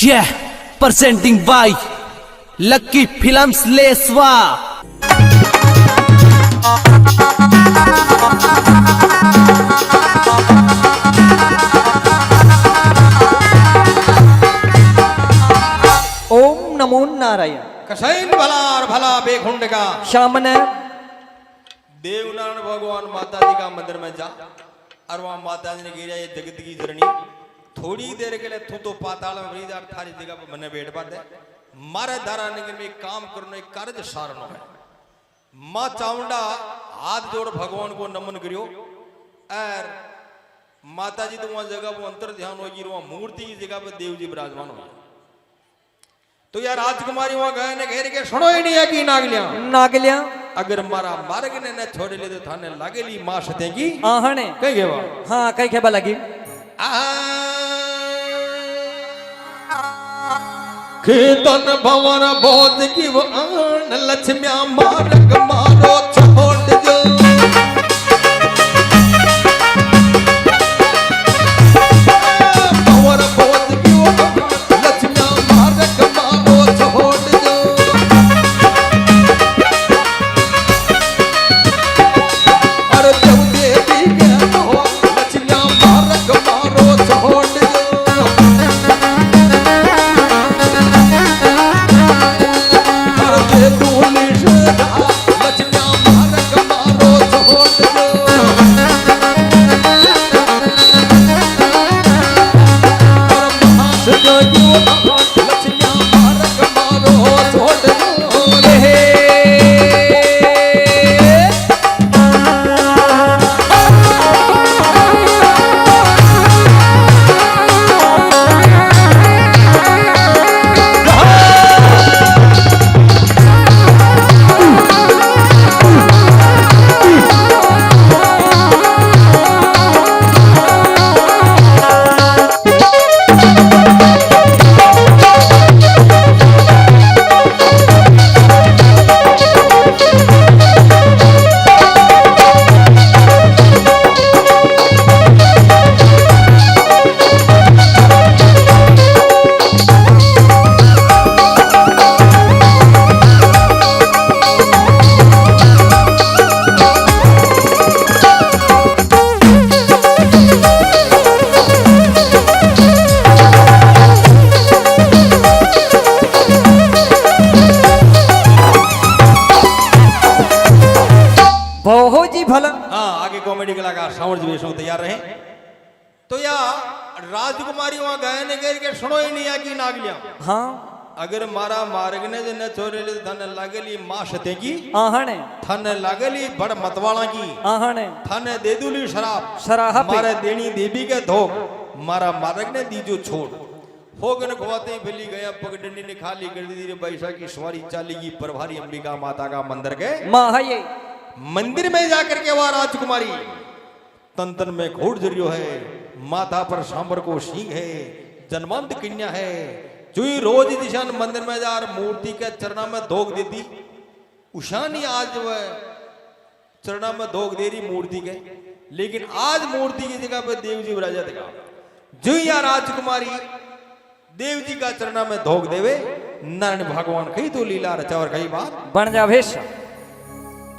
Yeah, presenting by Lucky Films Leswa. Om NaMo Narayan. Cosine भला और भला बेखुंड का सामने देवनारायण भगवान माता जी का मंदिर में जा और वहां माता जी ने गिरा ये जगत की जननी थोड़ी देर के लिए तू तो पाताल में भरी थारी जगह पर मने बैठ पाते मारे धारा निगम में काम करने एक कार्य सारनो है। माँ चामुंडा हाथ जोड़ भगवान को नमन करियो और माता जी तो वहां जगह पर अंतर ध्यान होगी वहां मूर्ति की जगह पर देव जी विराजमान हो। तो यार राजकुमारी वहां गए ने घेर के सुनो ही नहीं है कि नागलिया अगर मारा मार्ग ने न छोड़ ले तो थाने लागेली मां सतेगी आहने कहीं गए वो हाँ कई खेबा लगी कीर्तन भवन बोध की वो आन लक्ष्म्या मार्ग मारो छोड़ दो भवन बोध की वो लक्ष्म्या मार्ग मारो छोड़ दो अरे देव देवी के हो लक्ष्म्या मार्ग मारो छोड़ दो कॉमेडी कलाकार सामर्थ वेशों तैयार रहे। तो या राजकुमारी वहां गए ने घेर के सुनो ही नहीं है कि नागलिया हाँ अगर मारा मार्ग ने जने छोरे ले धन लागेली मां सतेगी आहने थन लागेली बड़ मतवाला की आहने थन दे दूली शराब शराब मारे देनी देवी के धोख मारा मार्ग ने दीजो छोड़ होगन खुआते बिल्ली गया पगडंडी ने खाली कर दी रे बैसा की सवारी चालेगी प्रभारी अंबिका माता का मंदिर के मां है ये मंदिर में जाकर के वह राजकुमारी तन तन में घोड़ जरियो है माथा पर सांबर को सींग है जन्मंत कन्या है जो ही रोज दिशान मंदिर में जा मूर्ति के चरणा में धोख देती उशानी आज वह चरणा में धोख दे रही मूर्ति के लेकिन आज मूर्ति की जगह पे देव जी विराजा देगा जो या राजकुमारी देव जी का चरणा में धोख देवे नारायण भगवान कही तो लीला रचा और कई बात बन जा भेष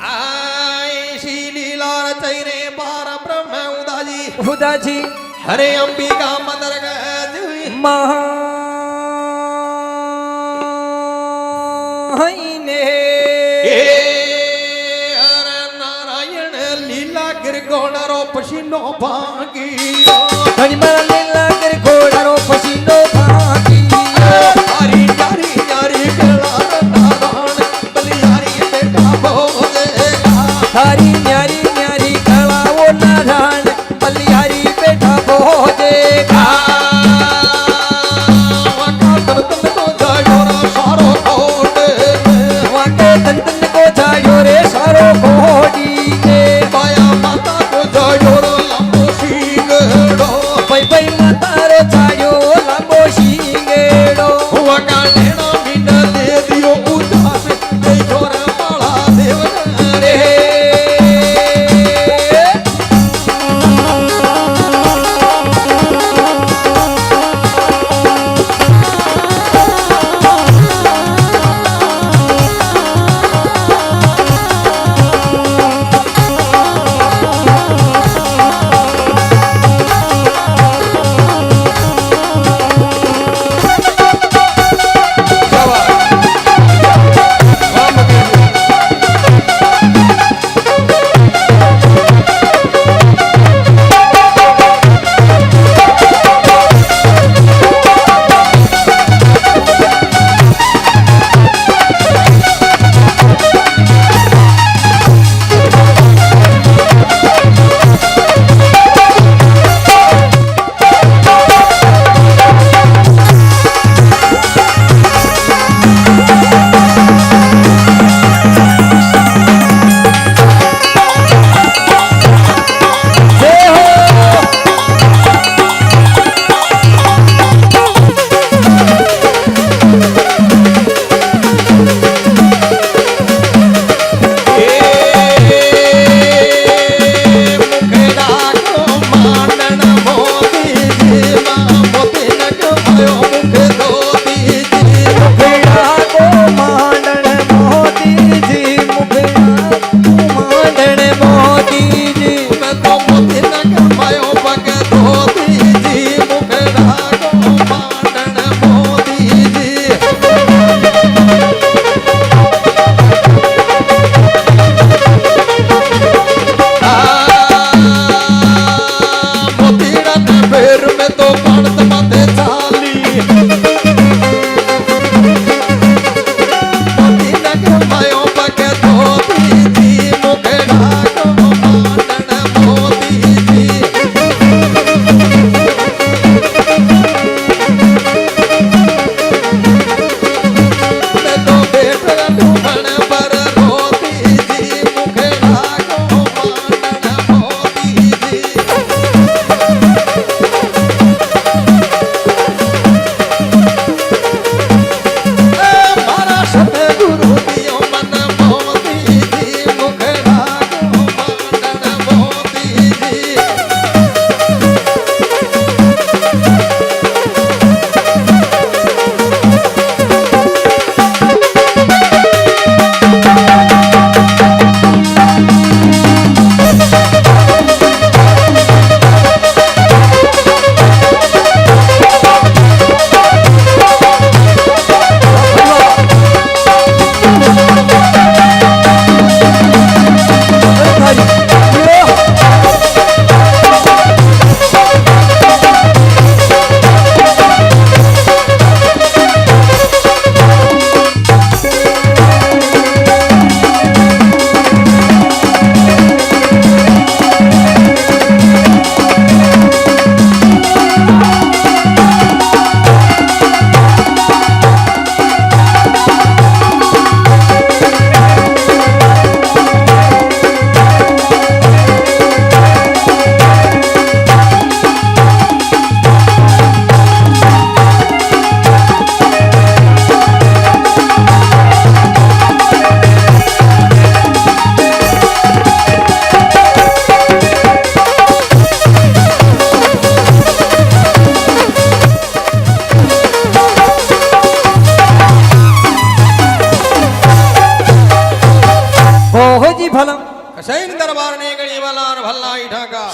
ऐसी लीला रचैने बार ब्रह्म उदाजी उदाजी हरे अंबिका मंदिर गए महाने हरे नारायण लीला गिर गोणरो पसीनो भागी लीला गिर गोणरो पसीनो भागी हरी जारी जारी गला नारायण बलियारी बेटा भोगे हरी न्यारी न्यारी कला वो नारायण बलियारी बेटा भोजे तंतन को जायो रे सारो कोडी ने पाया माता को जायो रो लंबो सींगड़ो पई पई माता रो जायो लंबो सींगड़ो हुआ का नेना मिंड दे दियो उदास दे छोरा माला देव रे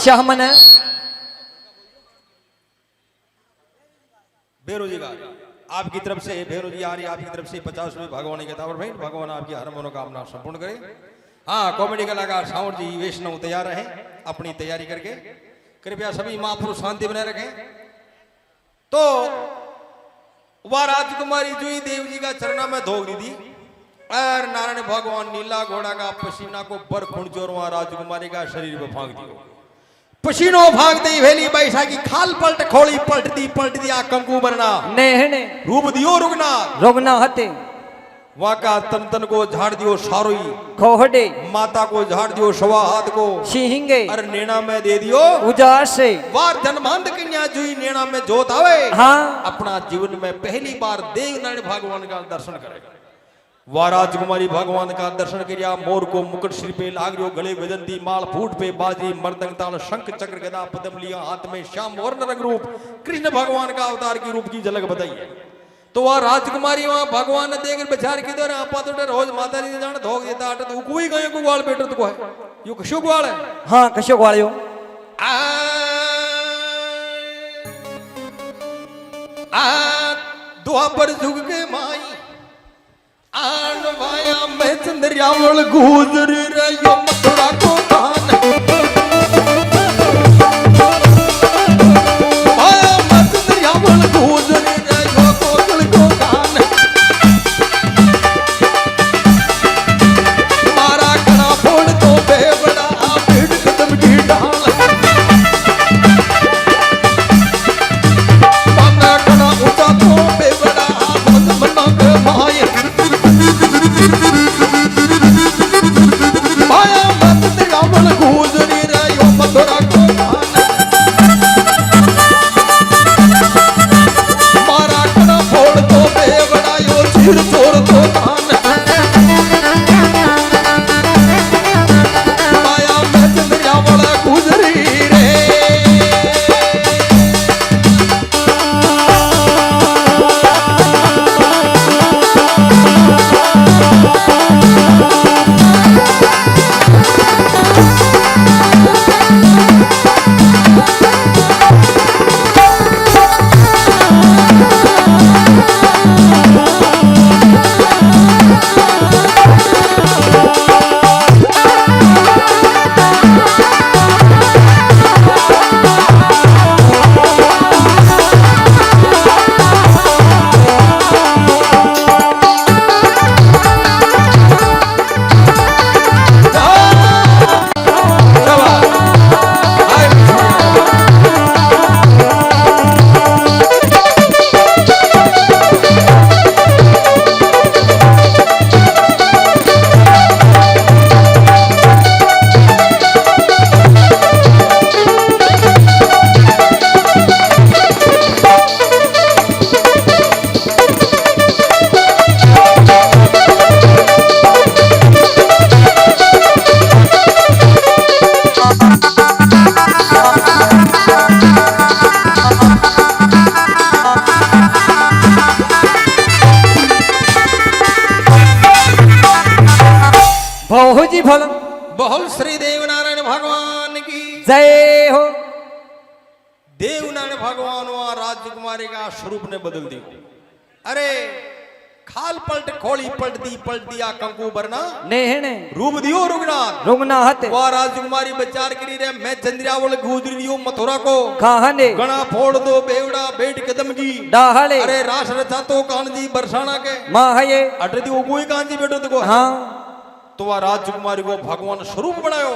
शाह मन बेरोजगार आपकी तरफ से बेरोजगारी आपकी तरफ से 50 रुपये भगवान के तावर भाई भगवान आपकी हर मनोकामना संपूर्ण करे। हाँ कॉमेडी कलाकार साउंड जी वैष्णव तैयार रहे अपनी तैयारी करके कृपया सभी महापुरुष शांति बनाए रखें। तो वह राजकुमारी जुई देव जी का चरणा में धोख दी थी और नारायण भगवान नीला घोड़ा का पसीना को बर खुंचोर वहां राजकुमारी का शरीर में फांक दियो। पसीनो भाग दी वेली बैठा की खाल पलट खोली पलट दिया कंकु बरना नेहने रूप दियो रुगना रुगना हते वाका तन को झाड़ दियो सारोई खोहडे माता को झाड़ दियो सवा हाथ को सिंगे और नैना में दे दियो उजार से वार जन्मांत कन्या जुई नैना में जोत आवे हाँ अपना जीवन में पहली बार देव नारायण भगवान का दर्शन करेगा। वह राजकुमारी भगवान का दर्शन किया मोर को मुकुट सिर पे लाग रियो गले वजंती माल फूट पे बाजी मर्दंग ताल शंख चक्र गदा पद्म लिया हाथ में श्याम वर्ण रंग रूप कृष्ण भगवान का अवतार की रूप की झलक बताई है। तो वह राजकुमारी वहां भगवान ने देकर विचार की दो आपा तो रोज माता जी जान धोख देता आटा तो कोई गयो को ग्वाल बेटो तो है यो कशो ग्वाल है हाँ कशो ग्वालियो दुआ पर झुक के माई आन वाया मैं चंद्रियावल गुजर रयो मथुरा को कान वाया मैं चंद्रियावल गुजर रयो कोगल को कान मारा कड़ा फोड़ तो बेबड़ा पेड़ कदम की डाल मारा कड़ा ऊंचा तो बेबड़ा बद मना के माए माया मत रावण गुजरी रयो मथुरा को मारा कड़ा फोड़ तो बेवड़ायो छीड़ तोड़ तो कान माया मत रावण गुजरी रे बहुजी फल बहुल श्री देव नारायण भगवान की जय हो देव नारायण भगवान वहां राजकुमारी का स्वरूप ने बदल दिया। अरे खाल पलट खोली पलट दिया कंकु बरना नेहने रूप दियो रुगनाथ रुगना हते वह राजकुमारी विचार करी रे मैं चंद्रियावल गुजरी रियो मथुरा को खाहने गणा फोड़ दो बेवड़ा बेट कदम की डाहले अरे रास रचा तो कानजी बरसाना के माँ है अटदी उगुई कानजी बेटो देखो हाँ तो वह राजकुमारी को भगवान स्वरूप बनायो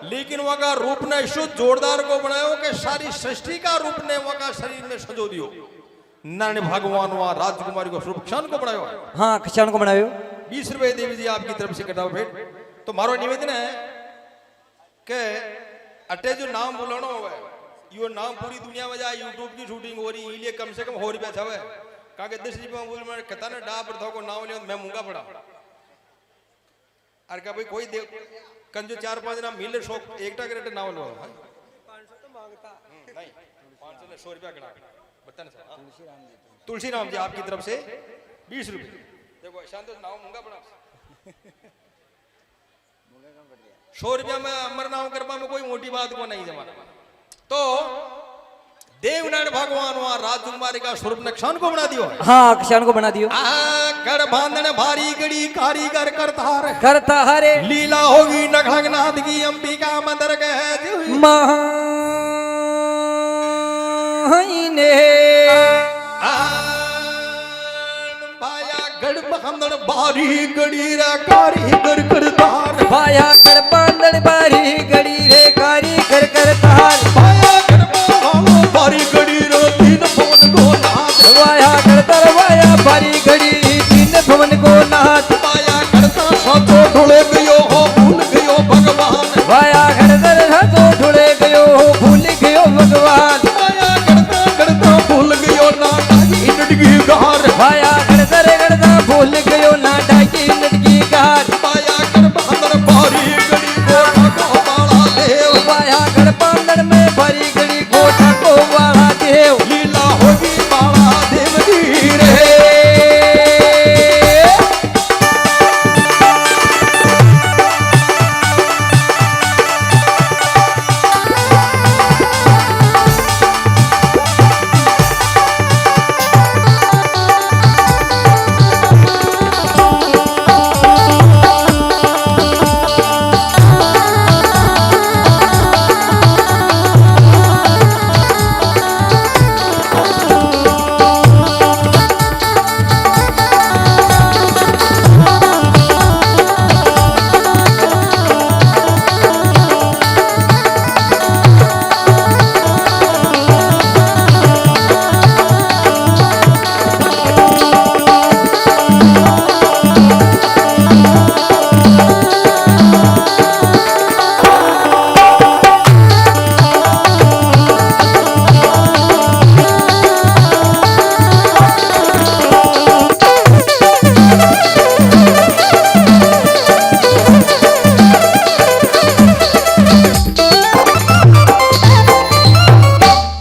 लेकिन वह का रूप ने इशो जोरदार को बनायो कि सारी सृष्टि का रूप ने वह का शरीर में सजो दियो। नारायण भगवान वह राजकुमारी को स्वरूप क्षण को बनायो हाँ क्षण को बनायो 20 रुपए देवी जी आपकी तरफ से कटा भेंट। तो मारो निवेदन है कि अटे जो नाम बुलाना होगा यो नाम पूरी दुनिया में जाए यूट्यूब की शूटिंग हो रही इसलिए कम से कम हो रही पैसा है कहा 10 रुपये में बोल मैं कहता ना डा पर को नाम लिया मैं मूंगा पड़ा अरे क्या भाई कोई देव कंजो 4-5 ना मिले शौक एक टा करेटे नावल हो 500 तो मांगता नहीं 500 ने 100 रुपया गड़ा बता ना तुलसी राम जी आपकी तरफ से 20 रुपये देखो शांत नाव मूंगा पड़ा 100 रुपया में अमर नाम करवा में कोई मोटी बात को नहीं जमाना तो देवनारायण भगवान वहां राजकुमारी का स्वरूप नक्शान को बना दियो है। हाँ किसान को बना दियो गढ़ बांधन भारी गड़ी कारीगर करतार करता हरे लीला होगी नखंगनाथ की अंबिका मंदिर के महीने भाया गढ़ बांधन भारी गड़ी रा कारीगर करतार भाया कर बांधन बारी गड़ी रे कारीगर करतार भाया गढ़ बांधन भारी गड़ी रो तीन भवन को नाथ वाया करतर वाया बारी गड़ी तीन भवन को नाथ भाया करता सातो ढोले गयो हो भूल गयो भगवान वाया करतर तो ढुले गयो भूल गयो भगवान भाया करता भूल गयो ना डागी नडगी गार वाया करता भूल गयो ना डाकी लटकी कार भाया गढ़ बांधन भारी गड़ी को ठाको बाला देव वाया कर बांधन में बारी गड़ी गोठा को वाला देव लीला होगी बाला देव जी रे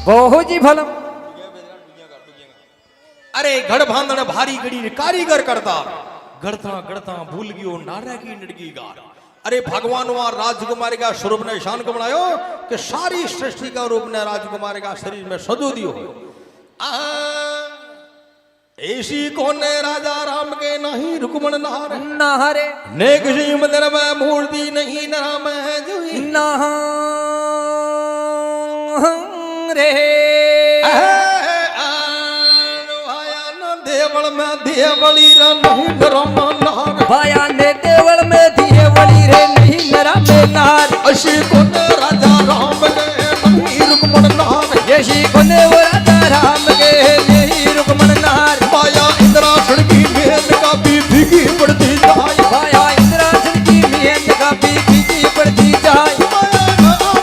बहु जी भलम अरे गढ़ बांधन भारी गड़ी कारीगर करता गढ़ता गढ़ता भूल गयो नारा की नडगी गार अरे भगवान वहां राजकुमारी का स्वरूप ने शान को बनायो कि सारी सृष्टि का रूप ने राजकुमारी का शरीर में सजो दियो ऐसी कौन है राजा राम के नहीं रुकमण नहार नहरे ने किसी मंदिर में मूर्ति नहीं नाम है जो रे देवल में देवली रा नहीं नरम नार भाया ने देवल में दिए वली रे नहीं नरा में नार अशी कौन राजा राम के नहीं रुकमण नार यशी कोने वो राजा राम के नहीं रुकमन नार माया इंद्रासन की मेहनत का भी भीगी पड़ती जाए भाया इंद्रासन की मेहनत का भी भीगी पड़ती जाए माया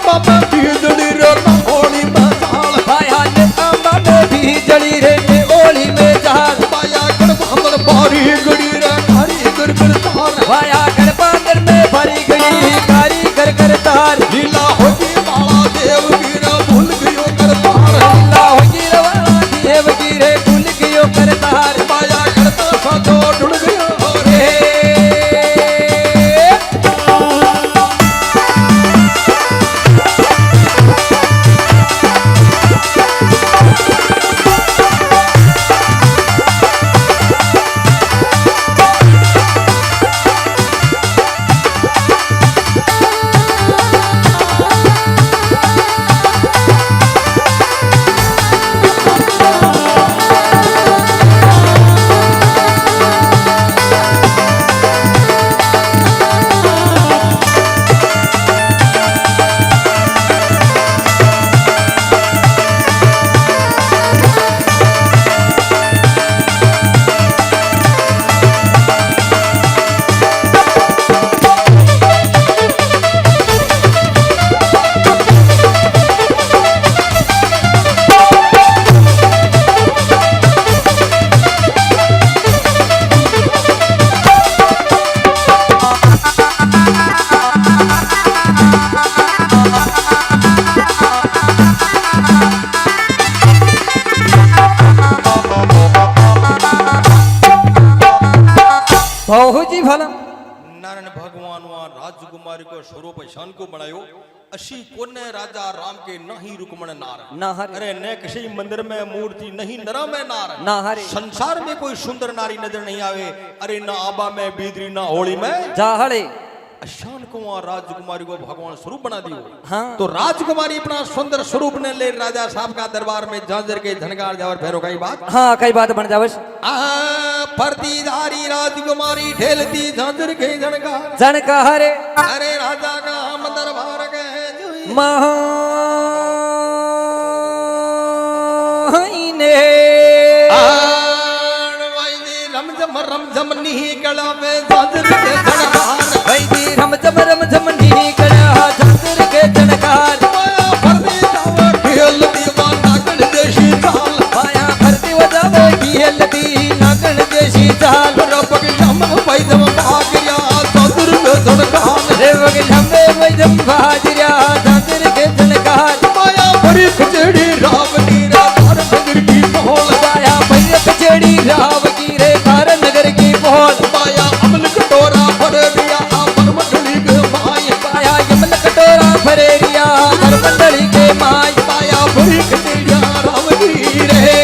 बाबा भी जड़ी रे होली में जाल भाया ने अम्बा में भी जली रे ने ओली में जाल माया गढ़ बांधन भारी गड़ी रे कारीगर करतार भाया गढ़पांदर में भरी गई कारीगर करतार लीला होगी बाला देव की रे भूल गयो करतार लीला होगी रवाना देव की रे भूल गयो करतार माया करता सातो ढुल गयो रे बहु जी भला नारायण भगवान वहां राजकुमारी को स्वरूप शान को बनायो अशी कोने राजा राम के नहीं रुकमण नार ना हरे अरे न किसी मंदिर में मूर्ति नहीं नरा में नार ना हरे संसार में कोई सुंदर नारी नजर नहीं आवे अरे ना आबा में बीदरी ना होली में जा हड़े अशान कुमार राजकुमारी को भगवान स्वरूप बना दियो हाँ तो राजकुमारी अपना सुंदर स्वरूप ने ले राजा साहब का दरबार में झांझर के झनकार जावर भैरो का बात हाँ कई बात बन जावस फरतीधारी राजकुमारी ठेलती झांझर के झनकार जन का हरे अरे राजा का हम दरबार गए जोई। महाने रमझम रमझम निकला में झांझर के झनकार वैदी रमझम रमझम निकला झांझर के झनकार खेल दीवाना गण देशी चाल माया भरती वजावे खेलती नागन जैसी चाल रबक जम वैदम भागया झांझर के झनकार रे वगे लंबे वैदम भाजरिया झांझर के झनकार माया भरी खचड़ी राम की राधार नगर की पहोल माया भैर खचड़ी राव की रे कार नगर की पहोल माया अमल कटोरा भर दिया पर मंडली के माय पाया यमल कटोरा भरेरिया हर मंडली के माय माया भरी खचड़िया राम की रे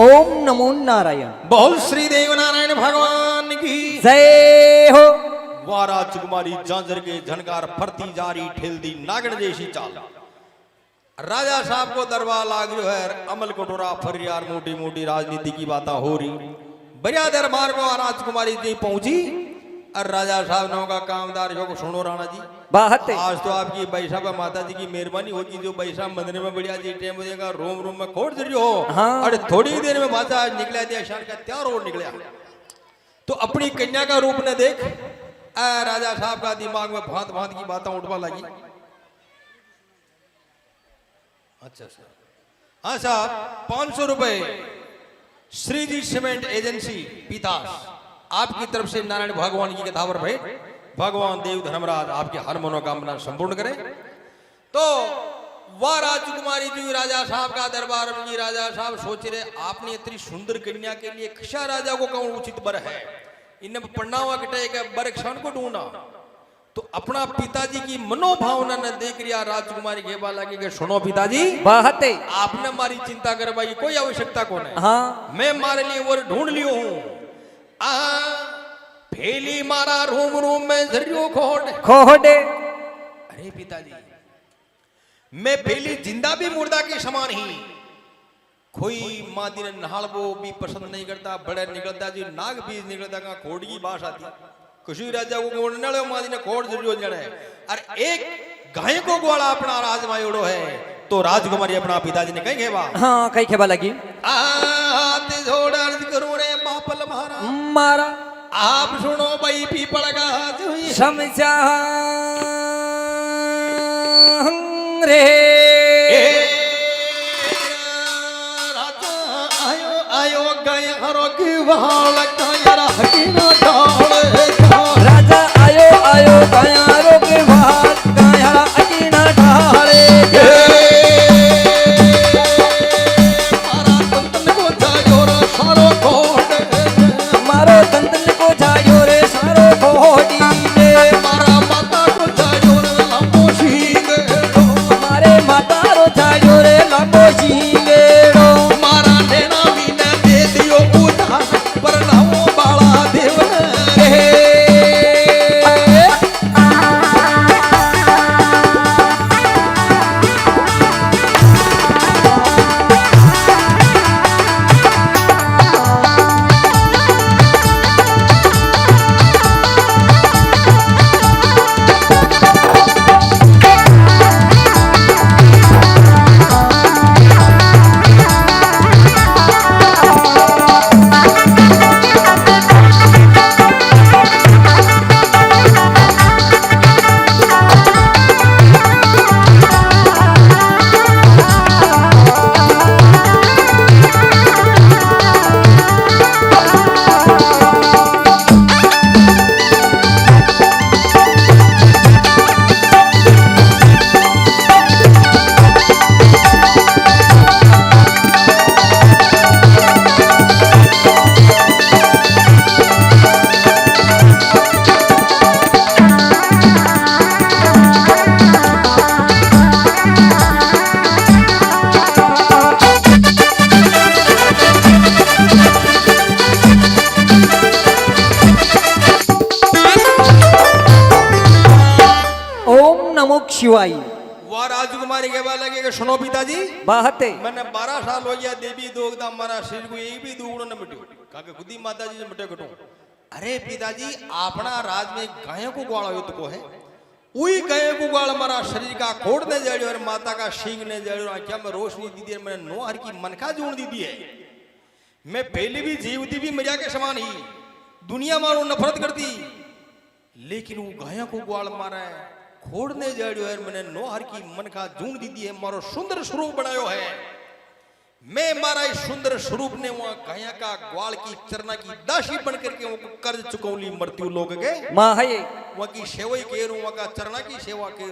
ओम नमो नारायण बोल श्री देव नारायण भगवान की जय हो वाह राजकुमारी झांझर के झनकार फरती जारी ठेलदी नागण जैसी चाल राजा साहब को दरबार लाग रही है अमल कटोरा फरियार मोटी मोटी राजनीति की बात हो रही बढ़िया दरबार को राजकुमारी जी पहुंची और राजा साहब ने का कामदार जो को सुनो राणा जी बात आज तो आपकी बैसा पर माता जी की मेहरबानी होगी जो बैसा मंदिर में बढ़िया जी टेम देगा रोम रोम में खोट जरियो हो हाँ। और थोड़ी देर में माता आज निकला दिया शान का त्यार और निकला तो अपनी कन्या का रूप ने देख राजा साहब का दिमाग में भांत भांत की बातें उठवा लगी अच्छा सर हाँ साहब 500 रुपए श्री जी सीमेंट एजेंसी पीतास आपकी तरफ से नारायण भगवान की कथावर भेंट भगवान देव धर्मराज आपकी हर मनोकामना संपूर्ण करें तो वह राजकुमारी जी राजा साहब का दरबार में जी राजा साहब सोच रहे आपने इतनी सुंदर कन्या के लिए खिशा राजा को कौन उचित बर है इन्हें पढ़नावा कटे के बर क्षण को ढूंढना तो अपना पिताजी की मनोभावना ने देख रिया राजकुमारी के बाला के सुनो पिताजी बात आपने हमारी चिंता करवाई कोई आवश्यकता कौन है हाँ मैं मारे लिए वो ढूंढ लियो हूं फेली मारा रूम रूम में जरियो खोड खोडे अरे पिताजी मैं फेली जिंदा भी मुर्दा के समान ही कोई माँ दिन नहाड़बो भी पसंद नहीं करता बड़े निकलता जी नाग बीज निकलता का खोड की बात आती कुछ राजा को माँ दिन खोड जरियो जड़े और एक गाय को ग्वाला अपना राजमायोड़ो है तो राजकुमारी अपना पिताजी ने कहीं खेबा हाँ कई खेबा लगी हाथ जोड़ अर्ज करूं रे बापल मारा मारा आप सुनो भाई पीपल का समझा रे राजा आयो आयो गय हरो की वाल कायरा की ना डाल राजा आयो आयो गयारो के वाल कायरा की ना डाले मारा तंतन को जायो रे सारो कोट मारो तंतन को जायो रे सारो कोटी ने मारा माता को जायो रे लंबो सीगेड़ो मारे माता रो जायो रे लंबो सीगेड़ो मारा नेना मीने दे दियो उधार पर नाओ कहवा लगे कि सुनो पिताजी बाहते मैंने 12 साल हो गया देवी दोगदा हमारा शरीर को एक भी दुगुणो न मिट्यो काके खुद ही माता जी से मिटे कटो अरे पिताजी अपना राज में गायों को ग्वाल आयो तो को है उई गायों को ग्वाल हमारा शरीर का खोड़ ने जड़ो और माता का शींग ने जड़ो आंखों में रोशनी दी दी मैंने नो हर की मन का जोड़ दी दी है मैं पहले भी जीवती भी मजा के समान ही दुनिया मारो नफरत करती लेकिन वो गायों को ग्वाल मारा है खोड़ने जड़ो है मैंने नो हर की मन का जून दी दी है मारो सुंदर स्वरूप बनायो है मैं मारा इस सुंदर स्वरूप ने वहां गाया का ग्वाल की चरना की दासी बन करके वो कर्ज चुकौली मृत्यु लोग गए मां है वहां की सेवा ही कह वहां का चरना की सेवा कह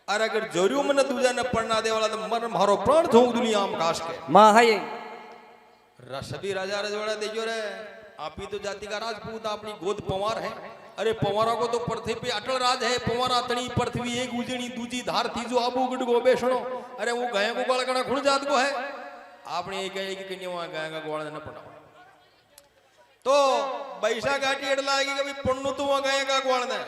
और अगर जोरियो मन दूजा ने पढ़ना दे वाला तो मन मारो प्राण धो दुनिया में काश के मां है सभी राजा रजवाड़ा देखो रे आप ही तो जाति का राजपूत अपनी गोद पवार है अरे पवारा को तो पृथ्वी पे अटल राज है पवारा तणी पृथ्वी एक उजड़ी दूजी धार तीजो आबू गुड गो बेसणो अरे वो गाय को गाल कणा खुण जात को है आपने एक एक कन्या गाय का गोवाल न पड़ा तो बैसा घाटी एडला आएगी कभी पन्नू तो वहां गाय का गोवाल न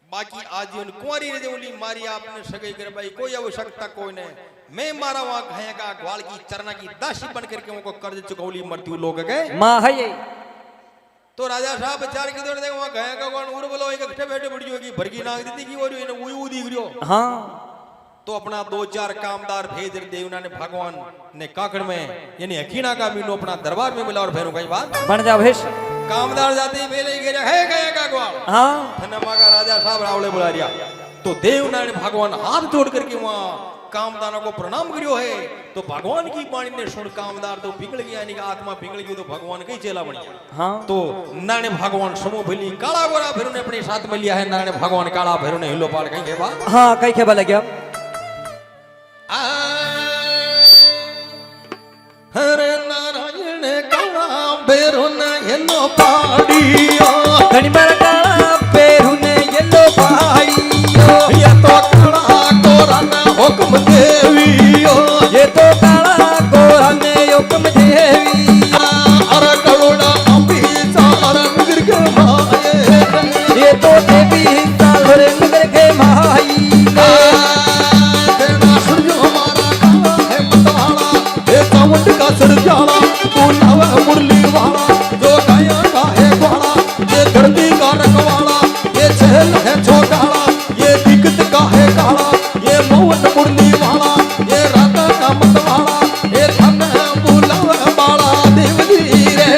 बाकी आजीवन कुंवारी रे बोली मारी आपने सगाई कर भाई कोई आवश्यकता कोई नहीं मैं मारा वहां गाय का ग्वाल की चरना की दासी बन करके उनको कर्ज चुकौली मृत्यु लोग गए मां है तो राजा साहब बेचारे की दौड़ देखो वहां गाय का ग्वाल उर बोलो एक इकट्ठे बैठे बड़ी होगी भरगी नाग दी की और इने उई दी गयो हां तो अपना 2-4 कामदार भेज देवना ने भगवान ने काकड़ में यानी हकीना का मीनू अपना दरबार में बुला और फेरू कई बात बन जा भेष कामदार जाते ही मेले गिरे है गया का ग्वाल हां थनमा का राजा साहब रावले बुला रिया तो देवनारायण भगवान हाथ जोड़ करके वहां कामदारों को प्रणाम करियो है तो भगवान की वाणी ने सुन कामदार तो पिघल गया यानी कि आत्मा पिघल गई तो भगवान कई चेला बन गया हां तो नारायण भगवान समूह भली काला गोरा फिर ने अपने साथ में लिया है नारायण भगवान काला फिर ने हिलो पाल कहीं के बात हां कई के लग गया हरे नारायण काला फिर ने हिलो पाड़ियो घणी बार काला पेरू ने येलो पाइयो ये तो काला गोरा ना हुक्म देवियो ये तो काला गोरा ने हुक्म देवी अरे करोड़ा अभी सारा नगर के माए ये तो देवी सारे नगर के माई तेरा सूर्य हमारा काला है मतवाला ये कावट का सरजाला तू नव मुरली वाला जो गाया का है ग्वाला ये धरती का रखवाला ये चहल है छोटाला ये दिक्कत का है काला ये मोहन मुरली वाला ये राधा का मतवाला ये धन बुलाव बाला देव जी रे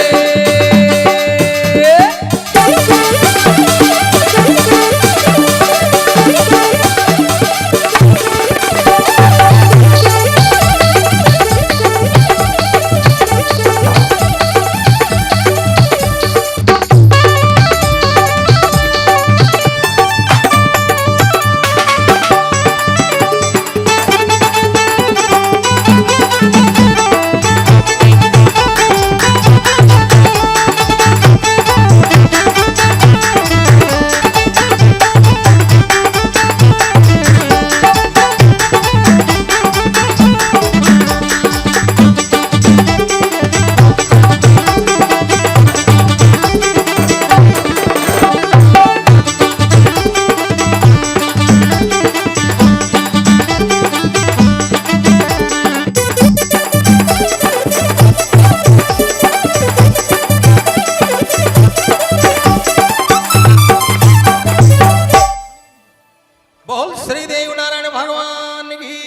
बोल श्री देव नारायण भगवान की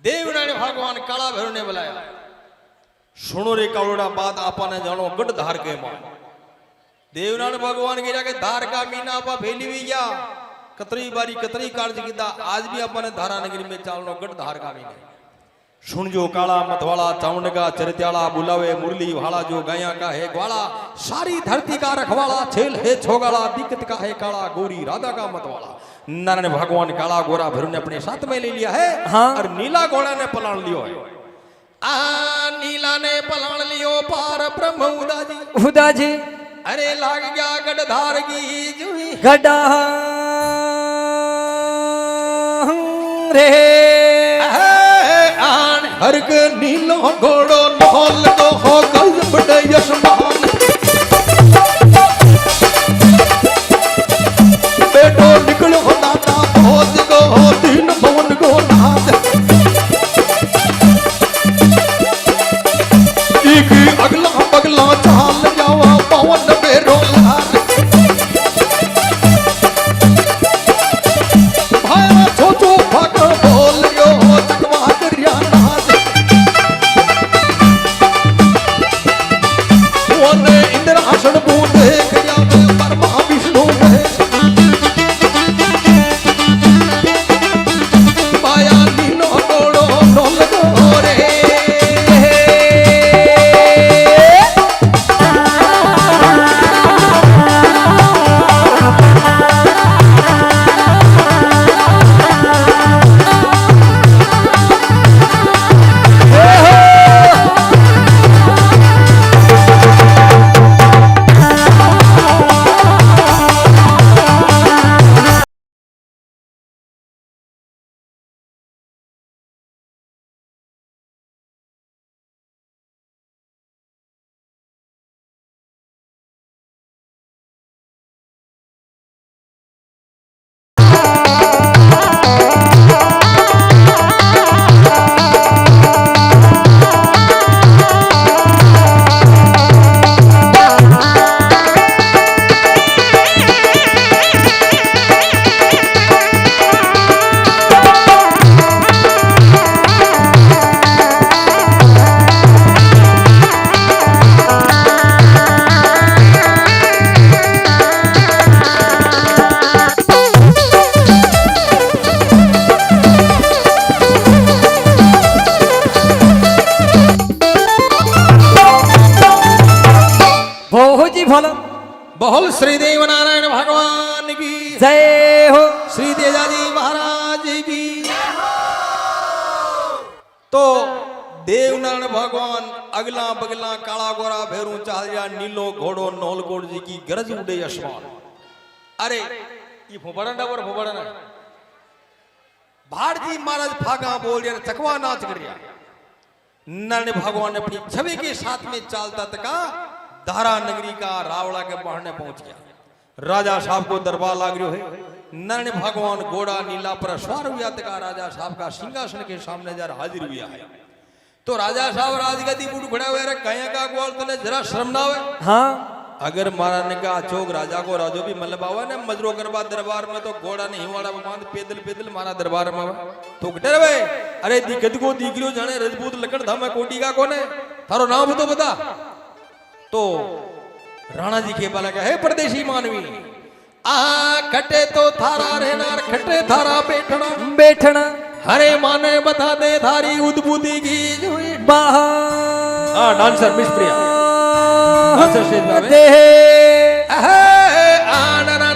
देव नारायण भगवान काला भैरव ने बुलाया सुनो रे करोड़ा बात आपा ने जानो गढ़ धार के मान देव नारायण भगवान के जाके धार का मीना आपा फैली हुई गया कतरी बारी कतरी कार्य किया आज भी अपन धारा नगरी में चालनो गढ़ धार का मीना सुन जो काला मतवाला चावंड का चरित्याला बुलावे मुरली वाला जो गया का है ग्वाला सारी धरती का रखवाला छेल है छोगाला दिक्कत का है काला गोरी राधा का मतवाला नारायण भगवान काला गोरा भैरव ने अपने साथ में ले लिया है हाँ। और नीला घोड़ा ने पलाण लियो है नीला ने पलाण लियो पार ब्रह्म उदा जी अरे लाग गया गढ़धार की जुई गड्ढा रे हर के नीलो घोड़ो नौल को हो गज बड़े यशमान बेटो निकलो दाता भोज को हो बोल श्री देव नारायण भगवान की जय हो। श्री तेजाजी महाराज की। तो देवनारायण भगवान अगला बगला काला गोरा भेरू चाहरिया नीलो घोड़ो नौलकोट जी की गरज उड़े आसमान। अरे ये फुबड़न और फुबड़न भारती महाराज फागा बोल रहे चकवा नाच कर रहा। नारायण भगवान अपनी छवि के साथ में चालता तका धारा नगरी का रावड़ा के पहाड़ने पहुंच गया। राजा साहब को दरबार लाग रहा है। नारायण भगवान घोड़ा नीला पर सवार हुआ तका राजा साहब का सिंहासन के सामने जरा हाजिर हुआ है। तो राजा साहब राजगद्दी बूढ़ खड़ा हुए रे कहीं का गोल तने जरा शर्म ना हो। हाँ अगर महाराज ने कहा चौक राजा को राजो भी मतलब आवा ने मजरो करवा दरबार में तो घोड़ा नहीं वाला बांध पैदल पैदल मारा दरबार में तो डर भाई। अरे दिक्कत को दिखरियो जाने रजपूत लकड़ था मैं कोटी का कौन है थारो नाम तो बता। तो राणा जी के बाला है परदेशी मानवी आ खटे तो थारा रहना खटे थारा बैठना बैठना हरे माने बता दे थारी उद्बुद्धि की बाहर। हाँ डांसर मिस प्रिया डांसर स्टेज पे दे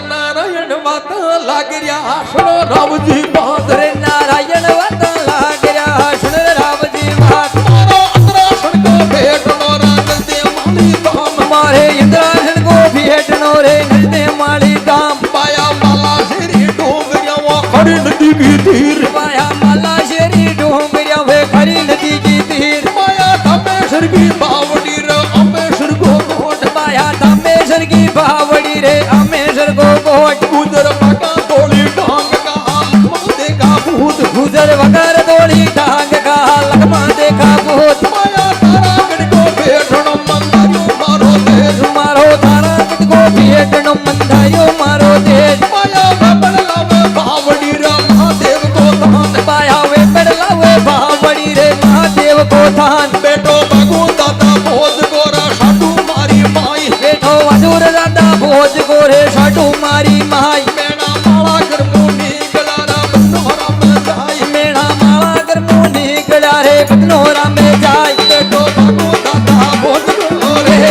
नारायण बात लाग रहा सुनो राम जी बात रे नारायण वत लाग रहा सुन राम जी बात। मारो अंतरासन को भेटनो राजल दे माली धाम मारे इंद्रासन को भेटनो रे नजदे माली धाम। पाया माला श्री डोंगरिया वो खड़ी नदी की तीर पाया माला शेरी डोंगरिया वे खरी नदी की तीर। माया धमेश्वर की बावड़ी रे अमेश्वर को कोट पाया धमेश्वर की बावड़ी रे अमेश्वर को कोट। गुजर बका तोड़ी डांग का लकमा देखा भूत गुजर वगर दौड़ी डांग का लकमा देखा भूत। माया तारागढ़ को भेटनो मंदायो मारो देश मारो तारा को भेटनो मंदायो मारो देश। माया बबड़ लावे बावड़ी रे महादेव को धान पाया वे बड़ला वे बावड़ी रे महादेव को थान। बेटो बगु दादा भोज गोरा साडू मारी माई बेटो अजूर दादा भोज गोरे साडू मारी माई। मेणा माला कर मुनी गलारा बनोरा में जाई मेणा माला कर मुनी गड़ा रे बनोरा में जाय। बेटो बगु दादा भोज गोरे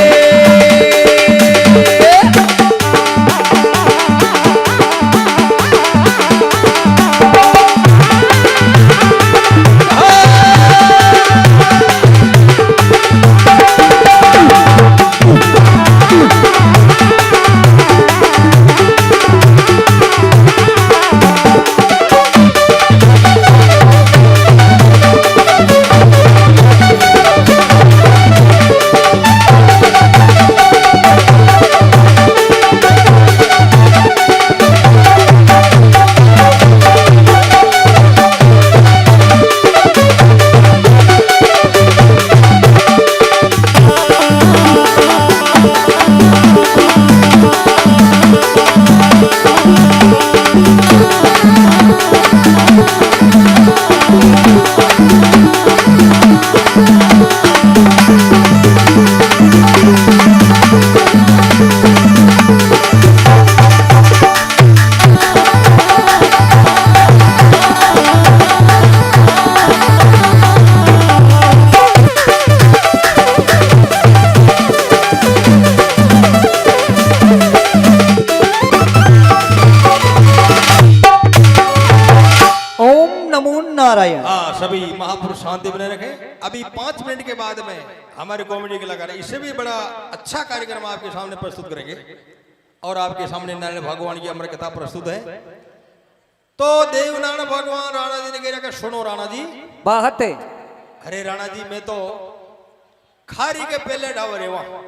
नारायण। हाँ सभी महापुरुष शांति बने रखें। अभी 5 मिनट के बाद में हमारे कॉमेडी कलाकार इससे भी बड़ा अच्छा कार्यक्रम आपके सामने प्रस्तुत करेंगे और आपके सामने नारायण भगवान की अमर कथा प्रस्तुत है। तो देवनारायण भगवान राणा जी ने कह रखा सुनो राणा जी बात है। अरे राणा जी मैं तो खारी के पहले डावर है वहां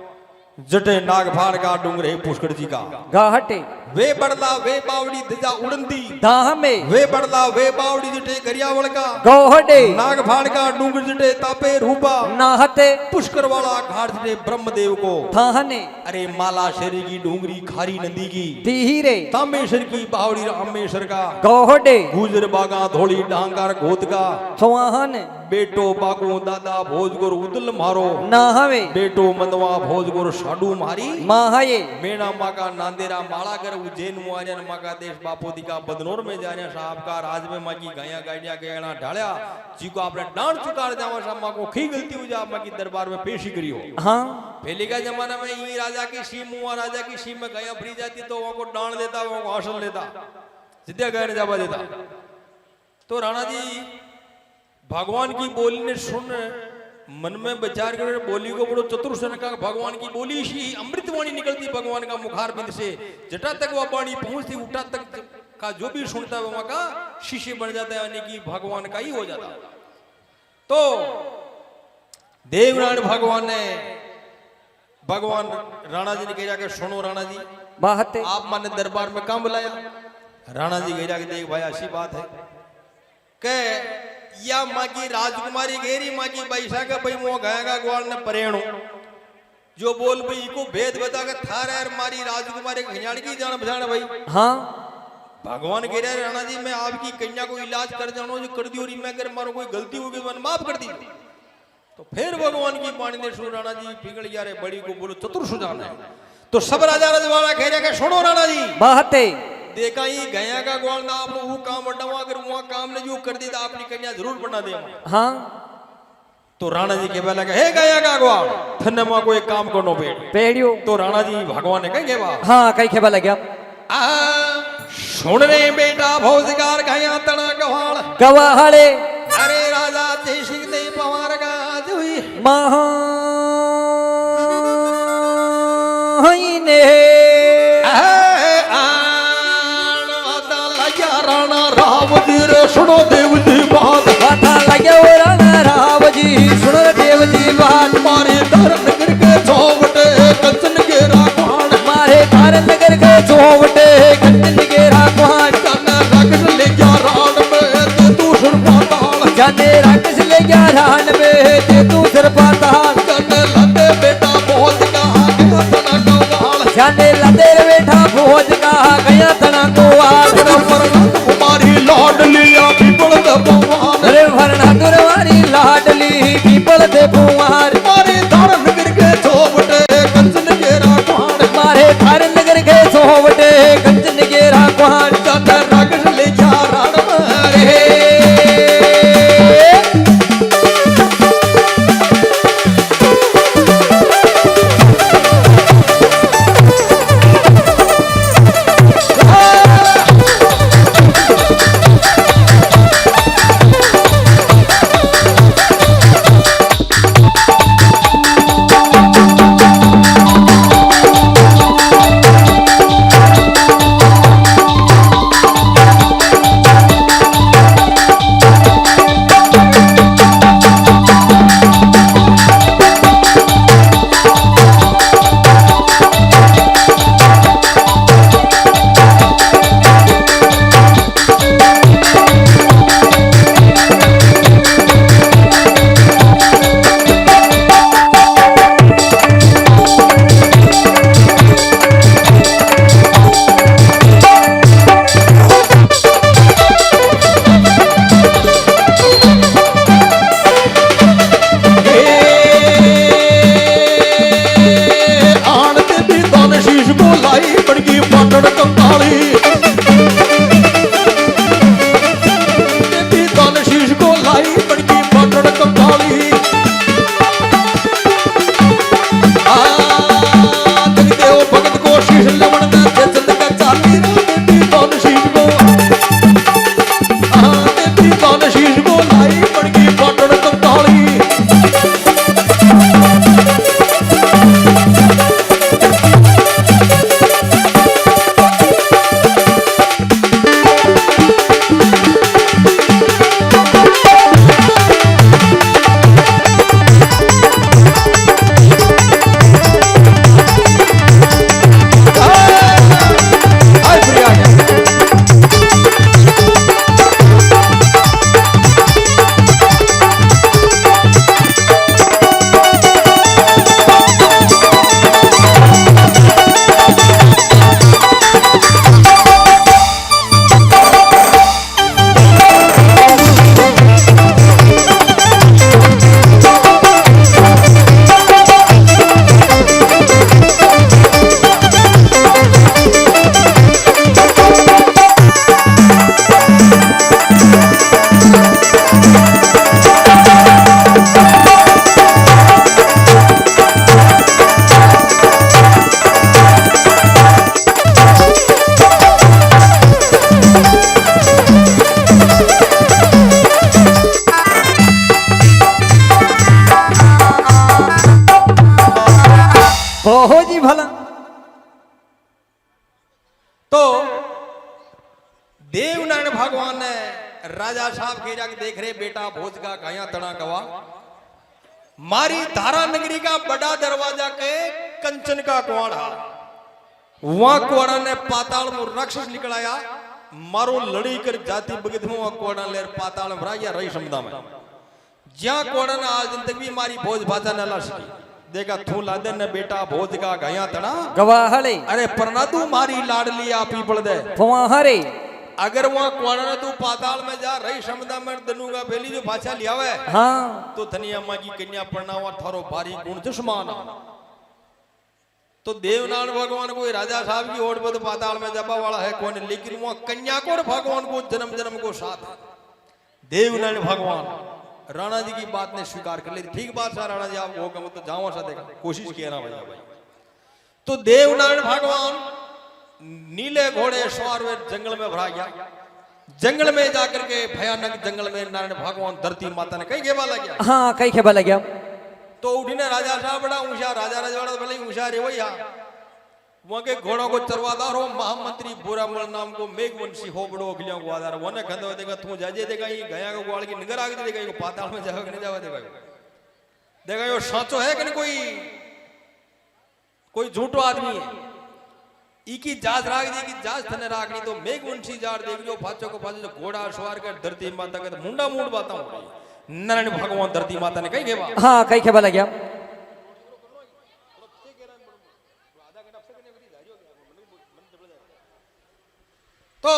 जटे नाग फाड़ का डूंगरे पुष्कर जी का गाहटे वे बड़ला वे बावड़ी दिजा उड़ंदी दाह में वे बड़ला वे बावड़ी जटे गरियावल का गोहटे नाग फाड़ का डूंगर जटे तापे रूपा नाहते पुष्कर वाला घाट जटे ब्रह्मदेव को थाहने अरे माला शेरी की डूंगरी खारी नदी की तीहिरे तामेश्वर की बावड़ी रामेश्वर का गोहटे गुजर बागा धोली डांगार घोत का स्वाहन बेटो बागो दादा भोजगुर उदल मारो ना हवे बेटो मंदवा भोजगुर साडू मारी माँ हये मेना माका नांदेरा माला कर उज्जैन मुआजन माका देश बापो दिका बदनौर में जाने साहब का राज में माकी गाया गाड़िया गहना ढाल्या जी को आपने डांट चुकार जावा सा माको खी गलती हो जा माकी दरबार में पेशी करियो हाँ पहले का जमाना में ये राजा की सीम हुआ राजा की सीम में गया फ्री जाती तो वहां को डांट देता वहां को हासिल लेता सीधे गए जावा देता तो राणा जी भगवान की बोली ने सुन मन में विचार कर बोली को बड़ो चतुर्सन का भगवान की बोली सी अमृतवाणी निकलती भगवान का मुखार बिंद से जटा तक वह वाणी पहुंचती उठा तक का जो भी सुनता है वहां का शिष्य बन जाता है यानी कि भगवान का ही हो जाता। तो देवनारायण भगवान ने भगवान राणा जी ने कह जाके सुनो राणा जी बात है आप माने दरबार में काम बुलाया। राणा जी कह जाके देख भाई ऐसी बात है के या माँ की राजकुमारी घेरी माँ की बैसा का भाई मुँह गायगा ग्वाल ने परेणु जो बोल भाई को भेद बता के थार यार मारी राजकुमारी खियाड़ की जान बजाना भाई। हाँ भगवान कह रहे राणा जी मैं आपकी कन्या को इलाज कर जानो जो कर दी और मैं अगर मारो कोई गलती होगी मैंने माफ कर दी। तो फिर भगवान की वाणी ने सुन राणा जी पिघल गया रे बड़ी को बोलो चतुर सुजान है। तो सब राजा रजवाड़ा कह रहे सुनो राणा जी बात है देखा ही गया का ग्वाल ना आप वो काम बटावा अगर वहां काम ने जो कर दी तो अपनी कन्या जरूर बना दे। हाँ तो राणा जी के बोला हे गया का ग्वाल थन्ने मां को एक काम करनो पेड़ियो तो राणा जी भगवान ने कहे बा हाँ कई खेबा लग गया सुन रे बेटा भौजगार गया तना गवाल गवाहड़े अरे राजा जय सिंह दे पवार का जुई महा ने राणा राव जी रे सुनो देव जी बात माथा लगे वो राणा राव जी सुनो देव जी बात मारे धर नगर के चौवटे कंचन के राखवान मारे तार नगर के चौवटे कंचन के राखवान जाने राक्षस ले गया रान में ते तू सुर पाताल जाने राक्षस ले गया रान में ते तू सिर पाताल जाने लंदे बेटा भोज का गया तना गवाल जाने लंदे बेटा भोज का गया तना गवाल कुमारी लौट लिया पीपल द भगवान अरे भरना दुरवारी लाडली पीपल दे भुआर मारे धर नगर के चौवटे कंचन के राखवान मारे थार नगर के चौवटे कंचन के राखवान जाने राक्षस ले गया रान में देवनारायण भगवान ने राजा साहब के जाके देख रहे बेटा भोज का गाया तना गवा मारी धारा नगरी का बड़ा दरवाजा के कंचन का कुआड़ा वहां कुआड़ा ने पाताल में राक्षस निकलाया मारो लड़ी कर जाति बगित में वहां कुआड़ा ले पाताल में राजा रही समुदा में ज्या कुआड़ा ने आज दिन तक भी मारी भोज भाषा न ला सकी देखा थू लादे ने बेटा भोज का गाया तना गवाहले अरे परनातू मारी लाडली आप ही पड़ दे फुआहरे अगर वहां कुआड़ा ने तू पाताल में जा रही समुदा में दनूगा बेली जो भाषा लिया हुआ है हाँ तो धनी अम्मा की कन्या पढ़नावा थारो भारी गुण दुश्मन तो देवनारायण भगवान को राजा साहब की ओर पर पाताल में जबा वाला है कौन लेकिन वहां कन्या को और भगवान को जन्म जन्म को साथ है देवनारायण भगवान राणा जी की बात ने स्वीकार कर ली ठीक बात सा राणा जी आप वो कम तो जाओ सा देखा कोशिश किया ना भैया भाई तो देवनारायण भगवान नीले घोड़े सवार हुए जंगल में भरा गया जंगल में जाकर के भयानक जंगल में नारायण भगवान धरती माता ने कहीं घेवा लग गया हाँ कई खेबा लग गया तो उठीने राजा साहब बड़ा ऊंचा राजा राजवाड़ा भले ऊंचा रे वही वहां के घोड़ों को चरवादार हो महामंत्री बुरामल नाम को मेघवंशी हो बड़ो अखिलियों को आधार वने खंदो देगा तू जाजे देगा ये गया को ग्वाल की निगर आगे देगा ये पाताल में जाओगे नहीं जावा देगा देखा यो साचो है कि नहीं कोई झूठो आदमी है इकी जाज राग दी की जाज थने रागनी तो मेघवंशी जार देख जो फाचो को फाचो घोड़ा सवार कर धरती माता के मुंडा मूड बाता हूं नारायण भगवान धरती माता ने कही घेवा हाँ कई खेबा लग गया तो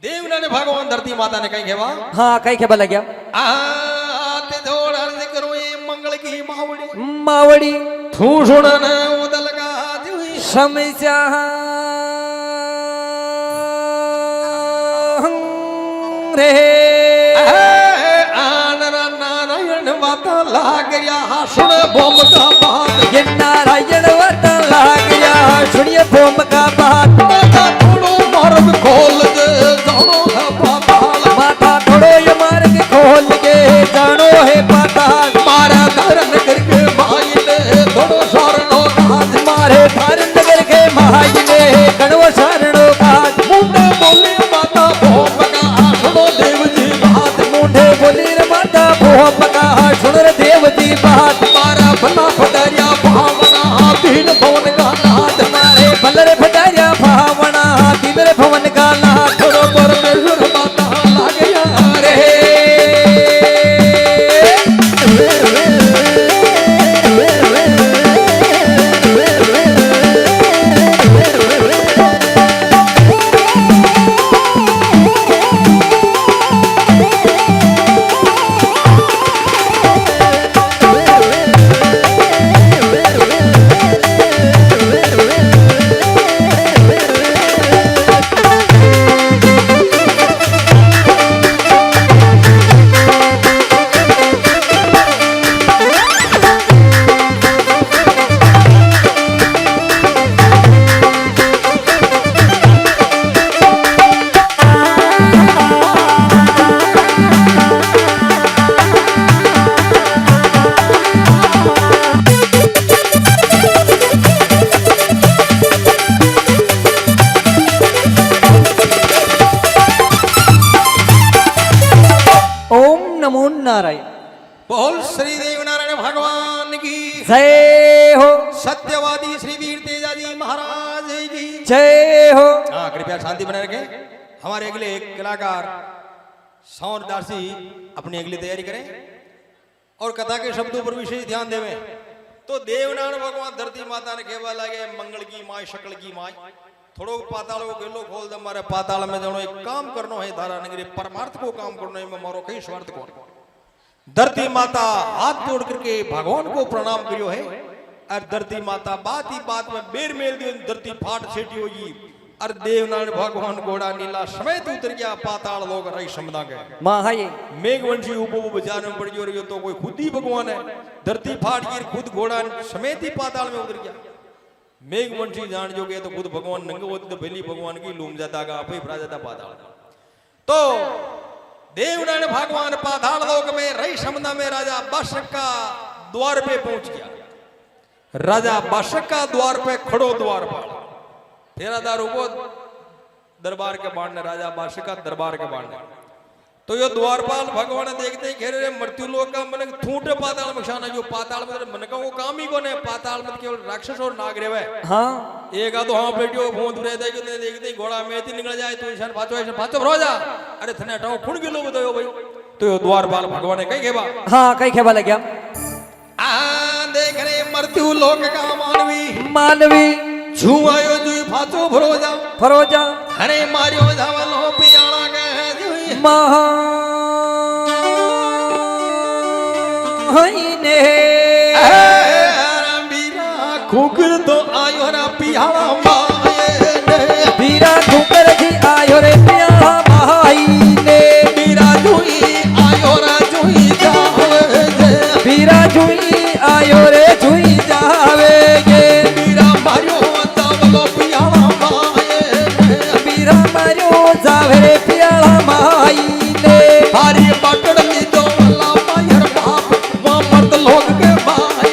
देवनारायण भगवान धरती माता ने कही घेवा हाँ कई खेबा लग गया आते दौड़ अर्ज करो ये मंगल की मावड़ी मावड़ी थू सुनन उदल का जुई समस्या रे वाता लाग गया सुन बोम का बात ये नारायण वाता लाग गया सुनिए बोम का बात माता थोड़ो मार्ग खोल दे जानो है पाताल माता थोड़ो ये मार्ग खोल के जानो है पाताल मारा धरन करके भाई ने थोड़ो सारणो काज मारे धारण करके महाई ने कणव सारणो काज मुंडे बोली माता भोम का सुनो देव जी बात मुंडे बोली रे माता भोम का सुन रे देव जी बात मारा बना फटारिया भावना तीन भवन का नाथ मारे बल्लरे फटारिया भावना तीन रे भवन का नाथ थोड़ो परमेश्वर माता लाग गया रे नारायण बोल श्री देवनारायण भगवान की जय हो सत्यवादी श्री वीर तेजाजी महाराज की जय हो। हाँ कृपया शांति बनाए रखें। हमारे अगले एक कलाकार सौर दासी अपनी अगली तैयारी करें और कथा के शब्दों पर विशेष ध्यान देवें। तो देवनारायण भगवान धरती माता ने कहवा लगे मंगल की माय शकल की माय थोड़ो पाताल को गेलो खोल दे मारे पाताल में जनो एक काम करनो है धारा नगरी परमार्थ को काम करनो है मारो कई स्वार्थ को धरती माता हाथ जोड़ करके भगवान को प्रणाम करियो है और धरती माता बात ही बात में बेर मेल दी धरती फाट छेटी होगी और देवनारायण भगवान घोड़ा नीला समेत उतर गया पाताल लोग रही समझा गए महाये मेघवंशी उपो बाजार में पड़ गयो तो कोई खुद ही भगवान है धरती फाट गिर खुद घोड़ा समेत ही पाताल में उतर गया मेघवंशी जान जोगे तो खुद भगवान नंगे होते तो बेली भगवान की लूम जाता गा अपे भरा जाता पाताल तो देवनारायण भगवान पाताल लोक में रही समझा में राजा बाशक का द्वार पे पहुंच गया राजा बाशक का द्वार पे खड़ो द्वार पर फेरादार उबो दरबार के बाण ने राजा बादशाह का दरबार के बाण ने तो यो द्वारपाल भगवान देखते ही घेरे मृत्यु लोक का मन थूटे पाताल में शाना जो पाताल में मन का वो काम ही कोने पाताल में केवल राक्षस और नाग रेवे हाँ एक आधो हाँ बेटियो भूत रह दे के देखते ही घोड़ा में ही निकल जाए तो ईशान भाचो भरो जा अरे थने हटाओ खुण के लोग बताओ भाई तो यो द्वारपाल भगवान ने कही खेबा हाँ कई खेबा लग गया देख रहे मृत्यु लोक का मानवी मानवी छुआयो जुई भाचो भरो जा फरोजा अरे मारियो धावल हो पियाला के महाने बीरा खुकर तो आयो रा पियाला माए ने बीरा खुकर थी आयो रे पियाला माई ने बीरा जुई आयो रा जुई जावे जे बीरा जुई आयो रे जुई जावे गे बीरा मारियो धावल पियाला माए ने बीरा मारियो जावे रे पियाला माई ने हारी पकड़ ली दो ला मायर बाप वो मर्द लोग के माए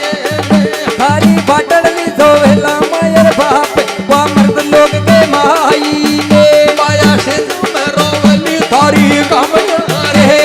ने थारी बाटड़ ली जोवेला मायर बाप वा मर्द लोग के माई ने माया से मैं रोवली थारी काम रे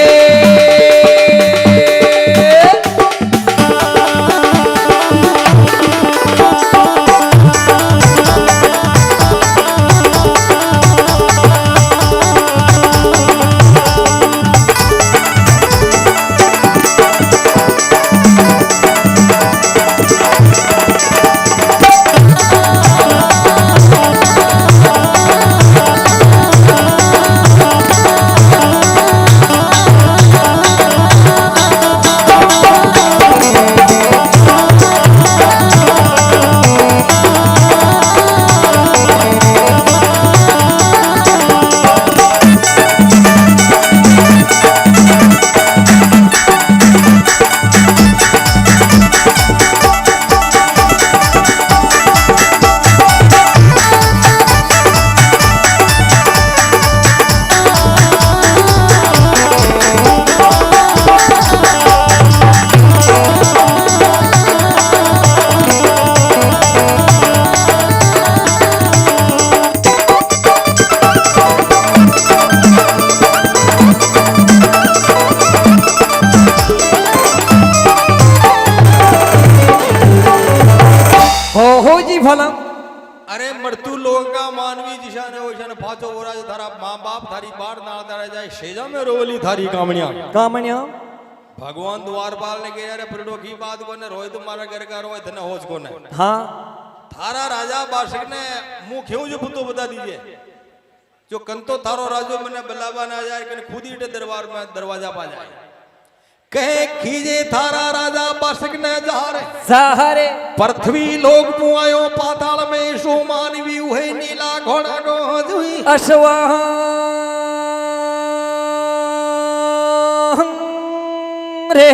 हो जी भला अरे मृत्यु लोग का मानवी दिशा ने ओशन फाचो हो रहा थारा माँ बाप थारी बार ना तारा जाए शेजा में रोवली थारी कामणिया कामण्या भगवान द्वारपाल ने कहा अरे परडो की बात को ने रोए तुम्हारा घर का रोए धने होश को ने हाँ थारा राजा बादशाह ने मुंह क्यों जो पुतो बता दीजिए जो कंतो थारो राजो मने बलावा ना जाए कने खुद ही दरबार में दरवाजा पा जाए कहे खीजे थारा राजा बादशाह ने जार सहारे पृथ्वी लोग पुआयो पाताल में सो मानवी उहे नीला घोड़ा रो जुई अश्वाह रे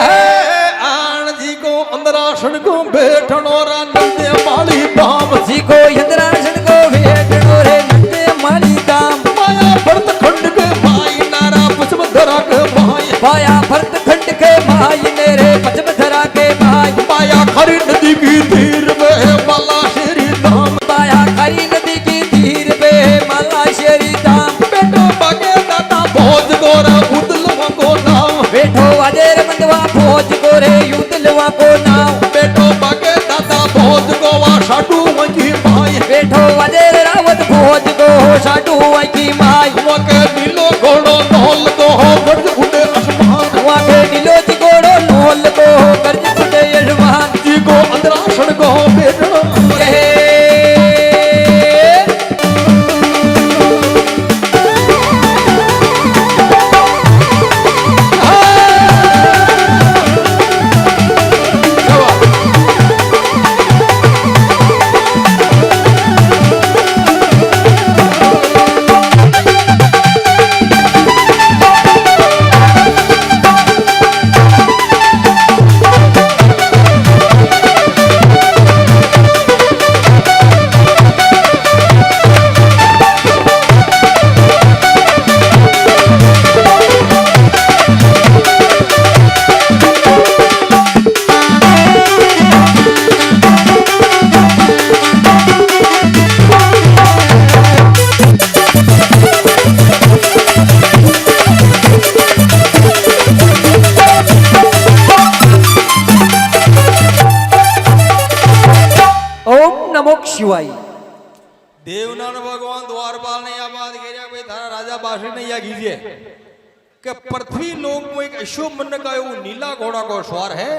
आन जी को अंदरासन को बैठनो रा नंदे माली बाम जी को इंद्रासन को भेटनो रे नंदे माली दाम माया भरत खंड के भाई नारा पुष्प धरा के भाई पाया भरत खंड के भाई मेरे पचम धरा के भाई माया खरी नदी की तीर में माला शेरी धाम पाया खरी नदी की तीर पे माला शेरी धाम बेटो बगे दाता भोज गोरा उदलवा को नाम बैठो अजेर मंदवा भोज गोरे युदलवा को नाम बेटो बगे दाता भोज गोवा साडू वंजी भाई बैठो अजेर रावत भोज गो साडू की माई वके नीलो घोड़ो नौल को हो गर्ज उड़े आसमान वाके नीलो जी गोड़ो नोल को गर्ज फुटे यजमान जी को अंदरासन को बैठनो शिवाई देवनान भगवान द्वारपाल ने यह बात कह भाई थारा राजा बाशी ने यह कीजिए कि पृथ्वी लोक में एक अशुभ मन का वो नीला घोड़ा को सवार है।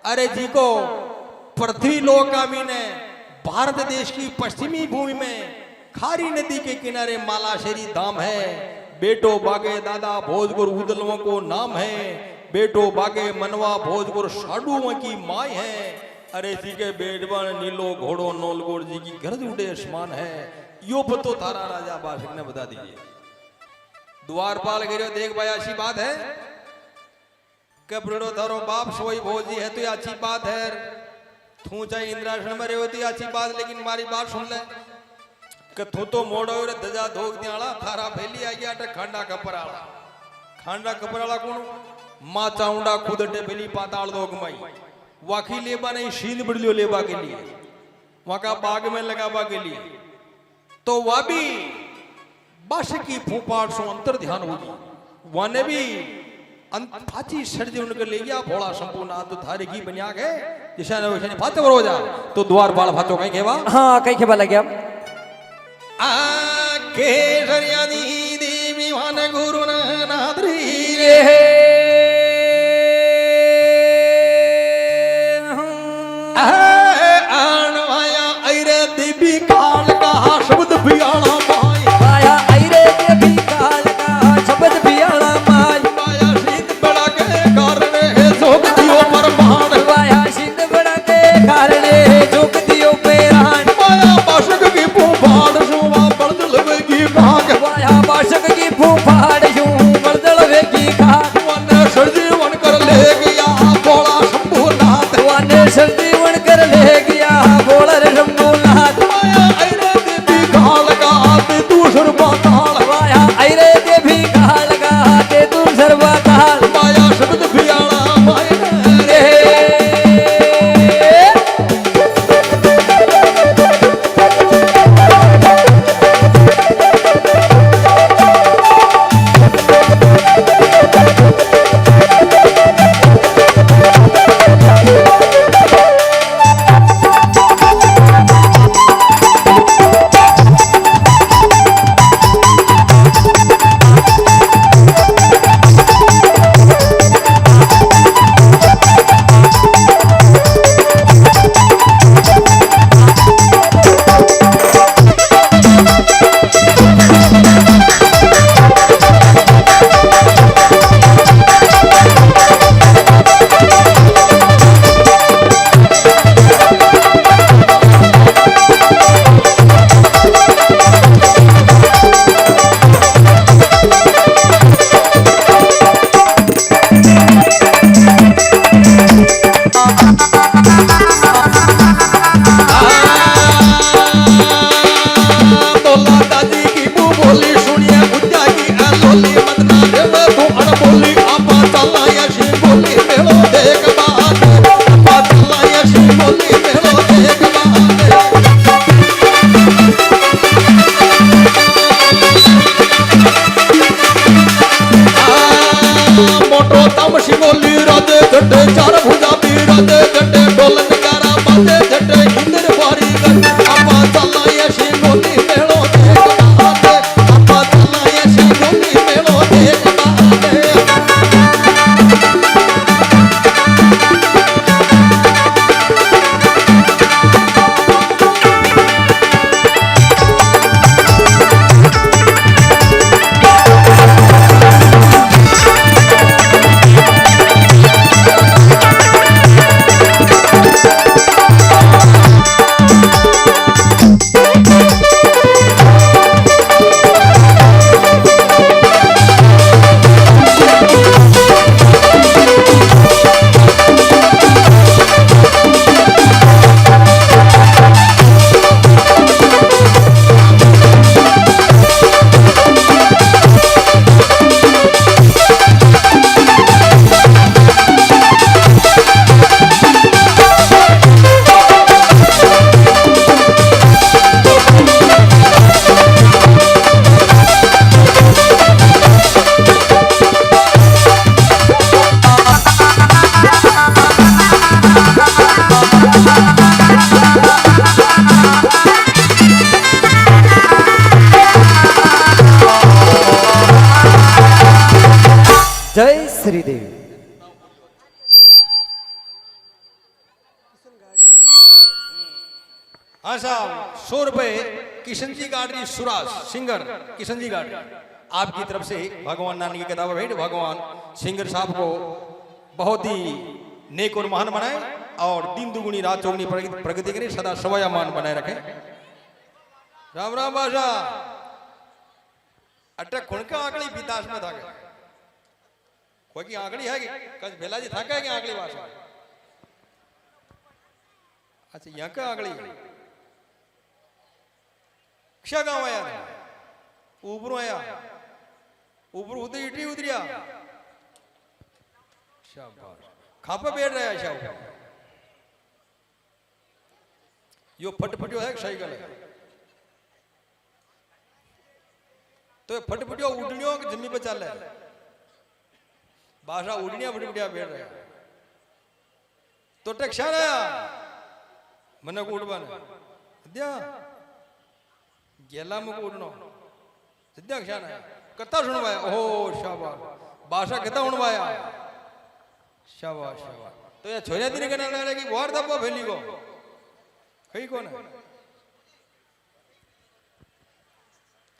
अरे जी को पृथ्वी लोक आमी ने भारत देश की पश्चिमी भूमि में खारी नदी के किनारे मालाशेरी धाम है। बेटो बागे दादा भोजपुर उदलवों को नाम है। बेटो बागे मनवा भोजपुर साडुओं की माई है। अरे जी के बेटवन नीलो घोड़ो नौलगोड़ जी की गरज उड़े आसमान है। यो बतो थारा राजा बाशिक ने बता दीजिए। द्वारपाल गिरो देख भाई अच्छी बात है कपड़ो थारो बाप सोई भोजी है तो ये अच्छी बात है। तू चाहे इंद्रासन में होती अच्छी बात लेकिन मारी बात सुन ले कि तू तो मोड़ो रे धजा धोक दियाला थारा फैली आ गया टे खांडा कपराला कौन माँ चाउंडा खुदटे बेली पाताल दोग माई वाकी लेबा नहीं शील बड़लियो लेबा के लिए वहां का बाग में लगाबा के लिए तो वह भी बस की फूफाट सो अंतर ध्यान होगी वाने भी फाची सर्दी उनके ले गया भोला संपूर्ण तो थारे की बनिया गए जिसा ने वैसे फाते हो जा तो द्वारपाल फातो कहीं केवा हाँ कहीं खेबा लग गया आ के सरियानी देवी वन गुरु नादरी आणवाया ऐरे देवी काल का शब्द बियाला माई आया ऐरे देवी काल का शब्द बियाला माई माया शीत बड़ा के कारण है जोग दियो परमान वाया सिंध बड़ा के कारण जोग दियो पेरान माया बाशक की फूफाड़ सुवा बड़दल वेगी भाग वाया बाशक की फूफाड़ यूं बड़दल वेगी खाक वन सर्जीवन कर ले गया भोला शंभुनाथ वन सर्जीवन कर ले गया भोला शंभुनाथ माया ऐरे देवी काल का आते तू सर्वकाल वाया ऐरे देवी काल का ते तू सर्वकाल माया शब्द बियाला माई रे भाई साहब 100 रुपए किशन जी गाड़ी सुराज सिंगर किशन जी गाड़ी आपकी तरफ से भगवान नानक की किताब भेंट भगवान सिंगर साहब को बहुत ही नेक और महान बनाए और दिन दुगुनी रात चौगुनी प्रगति करें सदा सवयमान बनाए रखे। राम राम बादशाह अटक खुणका आंकड़ी पिताश में था कोई की आंकड़ी है कि कल भेला जी था क्या कि आंकड़ी भाषा अच्छा यहाँ का आंकड़ी क्या गाँव आया ऊपरों आया ऊपर उधर इटरी उतरिया शाबाश खापा बैठ रहा है शाबाश यो फटफटियो है सही गल है तो फटफटियो उड़नियों की जमीन पे चल रहा है भाषा उड़निया फटफटिया बैठ रहा है तो टक्शा आया मने को उड़वान सद्या गेला में उड़नो सद्या क्षण आया कत्ता सुनवाया ओहो शाबाश भाषा कितना उड़वाया शाबाश शाबाश तो ये छोरिया दिन के नाम की वार दबा फैली को कहीं कौन है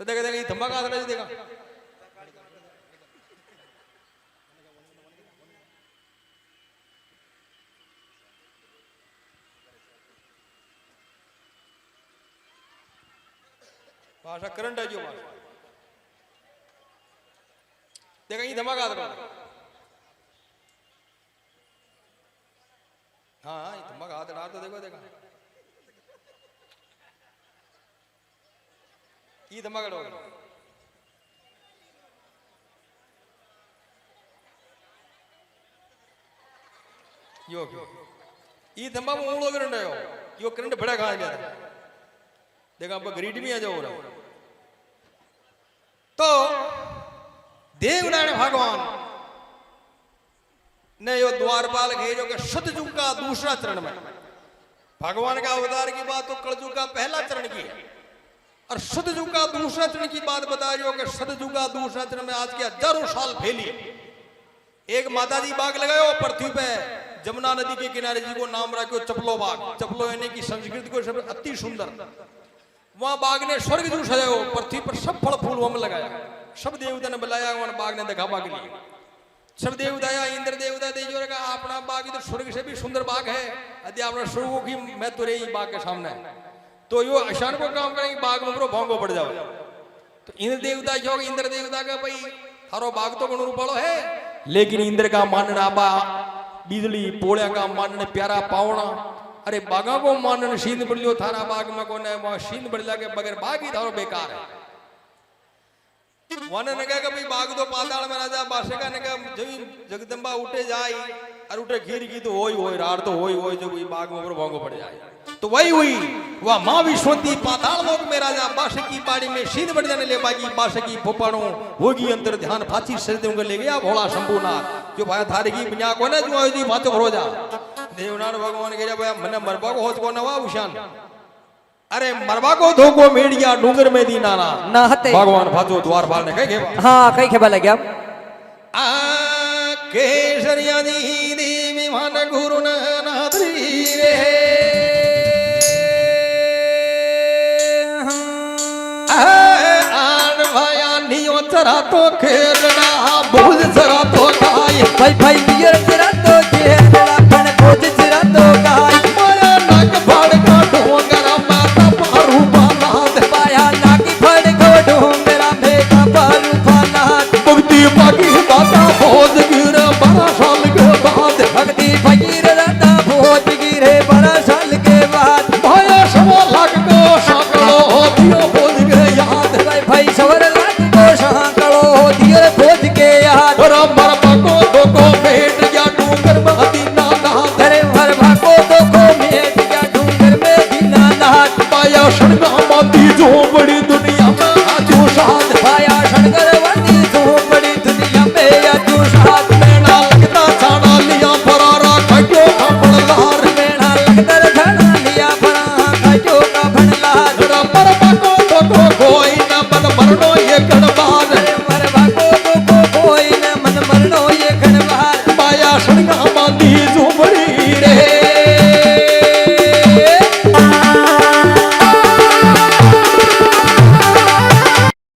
तो देखा देखा ये धमाका आता है देखा भाषा करंट है जो भाषा देखा ये धमाका आता है हाँ ये धमाका आता है तो देखो देखा ये धमाका डोग यो ये धमाका मूलो करंट है यो करंट बड़ा खा गया देखा अब ग्रीड में आ जाओ तो देवनारायण भगवान ने यो द्वारपाल घेरो के सतयुग का दूसरा चरण में भगवान का अवतार की बात तो कलयुग का पहला चरण की है और सतयुग का दूसरा चरण की बात बता रही हो कि सतयुग का दूसरा चरण में आज के हजारों साल फैली एक माता जी बाग लगाओ पृथ्वी पे जमुना नदी के किनारे जी को नाम रखो चपलो बाग चपलो यानी कि संस्कृत को शब्द अति सुंदर वहां बाग ने स्वर्ग जू सजाओ पृथ्वी पर सब फल फूल वहां लगाया सब देवता ने बुलाया वहां बाग ने दिखावा के लिए सब देवता या इंद्र देवता देजो का अपना बाग इधर स्वर्ग से भी सुंदर बाग है यदि अपना स्वर्ग की मैं तो रही बाग के सामने तो यो अशान को काम करेंगे बाग में पूरा भोंगो पड़ जाओ तो इंद्र देवता जो इंद्र देवता का भाई थारो बाग तो गुण रूपालो है लेकिन इंद्र का मानना बा बिजली पोड़िया का मानने प्यारा पावना अरे बागा को मानन शींद बलियो थारा बाग में कोने वहां शींद बलिया के बगैर बाग ही थारो बेकार है वन ने कहा कि भाई बाग तो पाताल में राजा बादशाह ने कहा जब जगदम्बा उठे जाए और उठे खीर की तो होई रार तो होई जो बाग में भोंगो पड़ जाए तो वही हुई वह माँ विश्वती पाताल लोक में राजा बादशाह की बाड़ी में शींद बढ़ जाने ले बागी बादशाह की फोपाणो होगी अंतर ध्यान फांसी सर दूंगा ले गया भोला शंभुनाथ जो भाई थारे की बिना को ना जो जी माचो भरो जा देवनारायण भगवान के भाई मने मरबा को होच को नवा उशान अरे मरबा को धोको मेड़िया डूंगर में दी नाना ना हते भगवान भाजो द्वारपाल ने कहे हाँ कई खेबा लग गया आ केसरिया दी देवी मन गुरु नादरी रे आन भया नियो चरा तो खेलना भूल चरा तो खाए भाई भाई बियर